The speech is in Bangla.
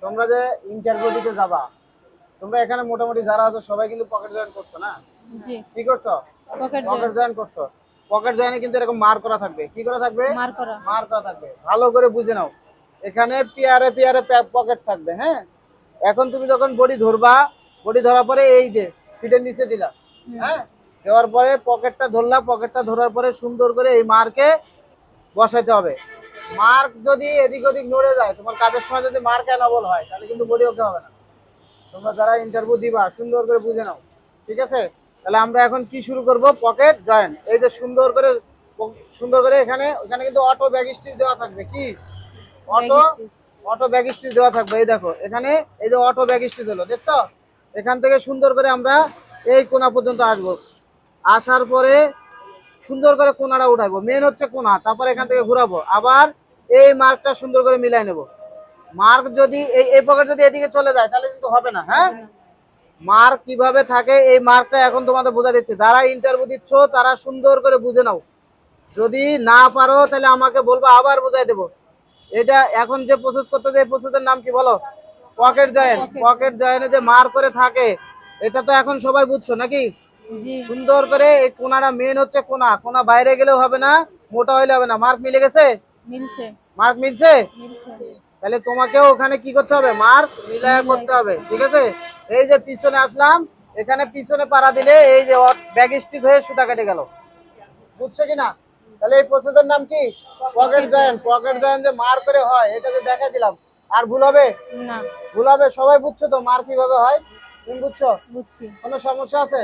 তোমরা যে ইন্টারভিউ দিতে যাবা, তোমরা এখানে মোটামুটি যারা আছো সবাই কিন্তু পকেট জয়েন করছো না? জি। কি করছো? পকেট জয়েন করছো। পকেট জয়েনে কিন্তু এরকম মার করা থাকবে। কি করা থাকবে? মার করা থাকবে। ভালো করে বুঝে নাও। এখানে পেয়ারে পেয়ারে পকেট থাকবে, হ্যাঁ? এখন তুমি যখন বডি ধরবা, বডি ধরার পরে এই যে ফিটের নিচে দিলা, হ্যাঁ? দেওয়ার পরে পকেটটা ধরলা, পকেটটা ধরার পরে সুন্দর করে এই মারকে বসাইতে হবে। মার্ক যদি এদিক ওদিক নড়ে যায়, তোমার কাজের সময় যদি মার্ক অ্যানাবল হয়, তাহলে কিন্তু বডি ওকে হবে না। তোমরা যারা ইন্টারভিউ দিবা সুন্দর করে বুঝে নাও, ঠিক আছে? তাহলে আমরা এখন কি শুরু করব? Pocket join. এই যে সুন্দর করে এখানে ওখানে কিন্তু অটো ব্যাগ স্টিচ দেওয়া থাকবে। কি অটো? অটো ব্যাগ স্টিচ দেওয়া থাকবে। এই দেখো এখানে এই যে অটো ব্যাগ স্টিচ হলো, দেখছো? এখান থেকে সুন্দর করে আমরা এই কোণা পর্যন্ত আসবো। আসার পরে সুন্দর করে কোণাটা উঠাবো, মেন হচ্ছে কোণা। তারপর এখান থেকে ঘুরাবো, আবার এই মার্কটা সুন্দর করে মিলাই নেব। মার্ক যদি এই পকেট যদি এদিকে চলে যায় তাহলে কিন্তু হবে না, হ্যাঁ? মার্ক কিভাবে থাকে এই মার্কটা এখন তোমাদের বোঝা দিচ্ছে। যারা ইন্টারভিউ দিচ্ছ তারা সুন্দর করে বুঝে নাও। যদি না পারো তাহলে আমাকে বলবো, আবার বোঝাই দেবো। এটা এখন যে প্রসেস করতে, এই প্রসেসের নাম কি বলো? Pocket join. পকেট জয়েনে যে মার করে থাকে, এটা তো এখন সবাই বুঝছো নাকি? সুন্দর করে এই কোনাটা মেন হচ্ছে কোনা। কোনা বাইরে গেলেও হবে না, মোটা হইলে হবে না। মার্ক মিলে গেছে? মার্ক মিলছে? তাহলে তোমাকেও ওখানে কি করতে হবে? মার্ক মিলায়া করতে হবে, ঠিক আছে? এই যে পিছনে আসলাম, এখানে পিছনে পাড়া দিলে এই যে ব্যাগ স্টিচ হয়ে সুতা কেটে গেল। বুঝছো কিনা? তাহলে এই প্রসেসের নাম কি? Pocket join. পকেট জয়েন যে মার করে হয়, এটা যে দেখা দিলাম। আর ভুল হবে না? ভুল হবে? সবাই বুঝছো তো মার কিভাবে হয়? তুমি বুঝছো? কোনো সমস্যা আছে?